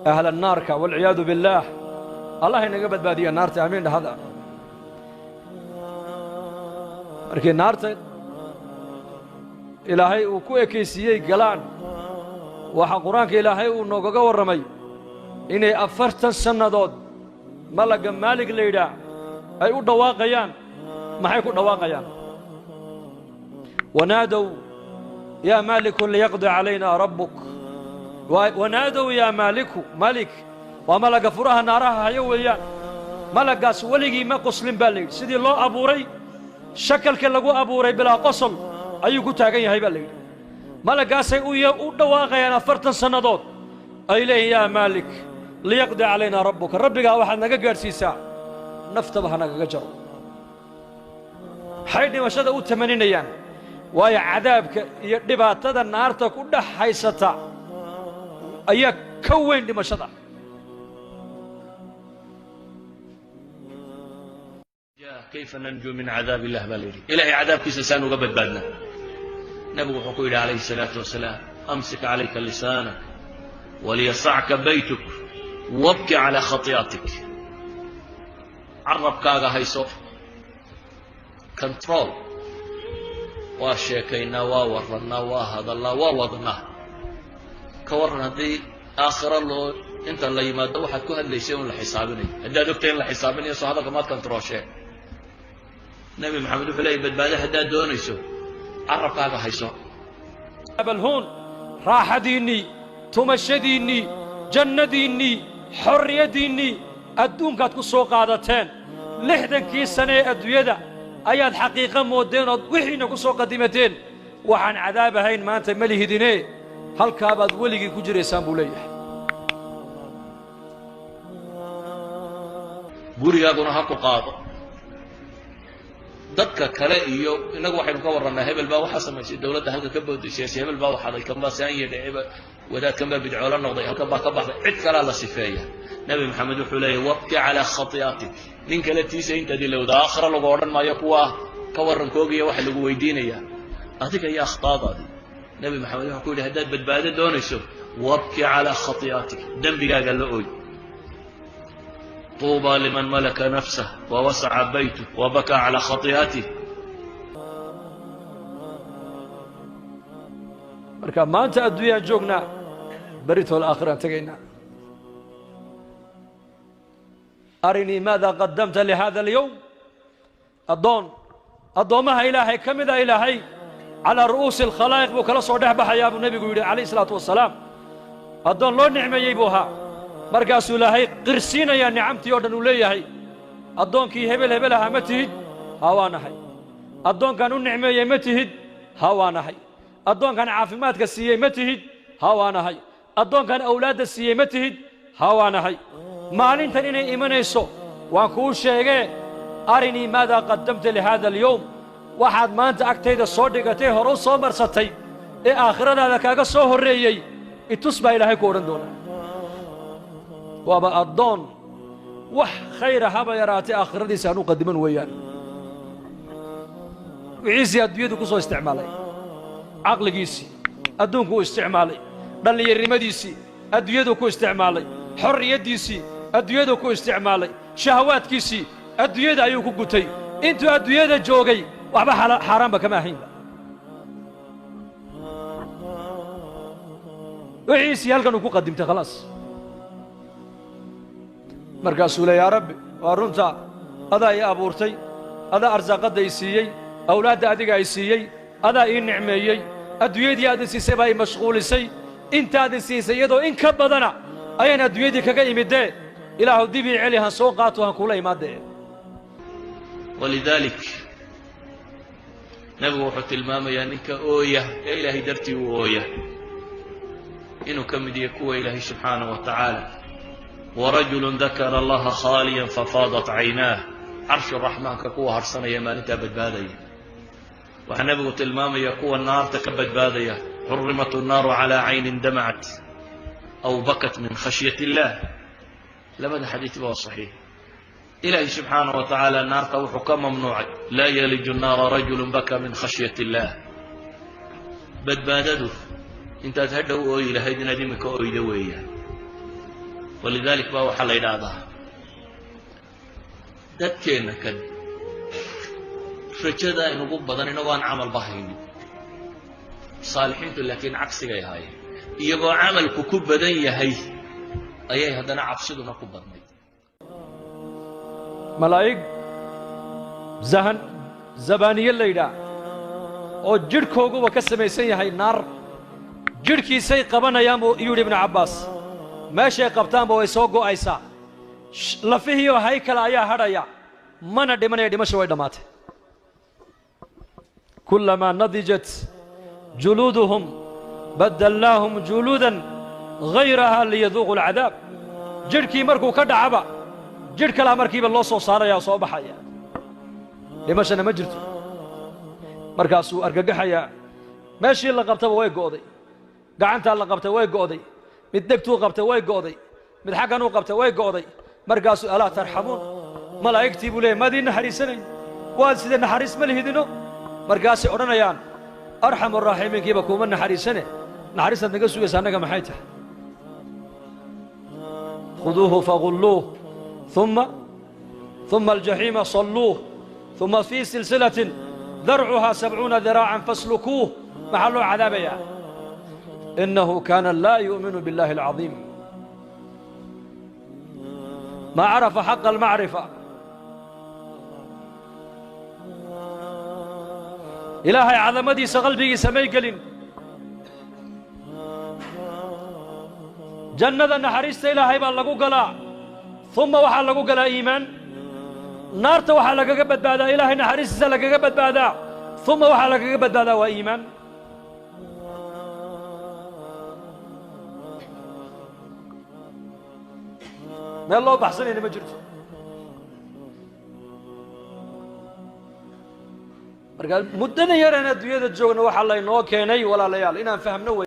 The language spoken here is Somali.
أهل النار والعياذ بالله. الله ينقبض بادية النار آمين. هذا markii naarta ilaahay uu ku ekeysiyey galaan waxa quraanka ilaahay uu noogaga warramay inay 40 sannadood malaga maalig leeyda ay u dhawaaqayaan. maxay ku dhawaaqayaan? wanaadaw ya malik liyaqdi alayna rabbuk wanaadaw ya malik wa malaga furaha naaraha hayo weeyaan. malagaas waligii ma qoslin baa leeyay sidii loo abuuray shakalka lagu abuuray bilaa qosol ayuu ku taagan yahay baa leeyay. malagaasay u dhawaaqayaan 40 sannadood ay leeyeen yaa maalik liyaqdi alayna rabbuka rabbiga waxaad naga gaarsiisaa naftaba hanaga jaro. waxay dhimashada u tamaninayaan waayo cadaabka iyo dhibaatada naarta ku dhaxaysata ayaa ka weyn dhimashada. كيف ننجو من عذاب الله باليري إلهي عذاب كيس لسان وقبل بادنا. نبي حقول عليه الصلاة والسلام أمسك عليك لسانك وليصعك بيتك وابكي على خطيئتك. عرب كاغا هيسو كنترول واشيكينا وورنا وهذا الله ووضنا كورنا دي آخر الله انت اللي يماد واحد كهد ليسيون لحسابني هدا دكتين لحسابني سو هذا كما كنترول شيء. نبي محمد فلاي بدباده هدا دونيسو عرب كاغا هيسو بل هون راحة ديني تمشي ديني جنة ديني حرية ديني أدون كاتكو سوق عادتين لحدن كي سنة أدوية أياد حقيقة مودين وحين كو سوق قديمتين وعن عذاب هين ما أنت مليه ديني هل كابد ولي كجري سامبوليه بوريا دون حق قاضي dadka kale iyo inagu waxaynu ka waranaa hebel baa waxa sameeyay dawladda halka ka boodisay hebel baa waxa ay kama saan yeedhay wadaad kama bidcoolo noqday halka baa ka baxday cid kale la sifeeya. nabi maxamed wuxuu leeyahay waqti ala khatiyatik nin kale tiisa inta dilowda aakhira lagu oran maayo kuwa ka waran koogiya wax lagu weydiinaya adiga ya khataadaadi. nabi maxamed wuxuu ku yiri hadaad badbaado doonayso waqti ala khatiyatik dambigaaga la ooy. طوبى لمن ملك نفسه ووسع بيته وبكى على خطيئته. marka maanta adduunyaa joognaa barito aakhira tagayna. arini maada qaddamta li hada al-yawm adoomaha ilaahay kamida ilaahay ala ru'us al-khalaiq buu kala soo dhaxbaxaya abu nabigu yiri alayhi salatu wasalaam adoon loo nicmeeyay buu ahaa markaasuu ilaahay qirsiinaya nicamtii oo dhan uu leeyahay adoonkii hebel aha ma tihid hawaanahay adoonkan u nicmeeyay ma tihid hawaanahay adoonkan caafimaadka siiyay ma tihid hawaanahay adoonkan awlaadda siiyay ma tihid hawaanahay. maalintan inay imanayso waan kuu sheegee arinii maada qaddamta li hada al-yawm waxaad maanta agtayda soo dhigatay hore u soo marsatay ee aakhiradaada kaaga soo horreeyey itus baa ilaahay ku odhan doonaa. waaba addoon wax khayra haba yaraatay aakhiradiisa aanu qadiman weeyaan. wixiisii adduunyadu ku soo isticmaalay caqligiisii adduunku u isticmaalay dhallinyarnimadiisii adduunyadu ku isticmaalay xorriyaddiisii adduunyadu ku isticmaalay shahawaadkiisii adduunyada ayuu ku gutay. intuu adduunyada joogay waxba xaaraanba kama ahaynba. wixiisii halkan uu ku qadimtay khalaas. markaasuu le yaa rabbi waa runta adaa ii abuurtay adaa arsaaqadda i siiyey awlaadda adiga ay siiyey adaa ii nicmeeyey adduunyadii aad i siisay baa i mashquulisay intaad i siisay iyadoo in ka badana ayaan adduunyadii kaga imidee ilaahu dib ii celi han soo qaato han kula imaadee. walidalik nabigu wuxuu tilmaamayaa ninka ooya ee ilaahay dartii u ooya inuu ka mid yahay kuwa ilaahay subxaanahu wa tacaala. ورجل ذكر الله خاليا ففاضت عيناه عرش الرحمن كقوة هرسنا يا مان انت بدبادية. وحنبغ تلمام يقوى النار تكبد بادية حرمت النار على عين دمعت أو بكت من خشية الله. لماذا حديث هو صحيح. إلهي سبحانه وتعالى النار توح كم ممنوع لا يلج النار رجل بكى من خشية الله. بدبادته انت تهدوا إلى هيدنا ديمك أويدوية walidalik baa waxaa la yidhaahdaa dadkeenna kan rajada inugu badan inagoo aan camalba haynin saalixiintu laakiin cagsigay ahaayeen iyagoo camalku ku badan yahay ayay haddana cabsiduna ku badnayd malaa'ig zabaaniye la yidhaah oo jidhkooguba ka samaysan yahay naar jidhkiisay qabanayaan buu yidhi ibnu cabbaas meeshay qabtaanba way soo go'aysaa lafihiioo haykala ayaa hadhaya mana dhimanaya dhimasha way dhammaatay kullamaa nadijat juluuduhum baddalnaahum juluudan hayrahaa liyaduuqu alcadaab jidhkii markuu ka dhacaba jidh kalaa markiiba loo soo saaraya oo soo baxaya dhimashana ma jirto markaasuu argagaxayaa meeshii la qabtaba way go'day gacantaa la qabtay way go'day mid dhegtuu qabtay way go'day mid xagganuu qabtay way go'day markaasuu alaa tarxamuun malaa'igtii buu leeyay maadii naxariisanayn waad sidee naxariis ma lihidino markaasay odhanayaan arxamu araaximiinkiiba kuuma naxariisane naxariistaad naga sugaysa annaga maxay tahay khuduuhu fagulluuh ثم الجحيم صلوه ثم في سلسلة ذرعها 70 ذراعا فاسلكوه محل عذاب يا إنه كان لا يؤمن بالله العظيم ما عرف حق المعرفة إلهي عظمتي سقلبي سمي قلن جنة نحرست إلهي بالله قلا ثم وحا لغو قلا إيمان نارتا وحا لغا قبت بادا إلهي نحرست لغا قبت بادا ثم وحا لغا قبت بادا وإيمان ما الله بحسن إني ما جرت مدنا يرانا دوية الجوغنا وحا الله ينوكيني ولا ليال إنا فهمنا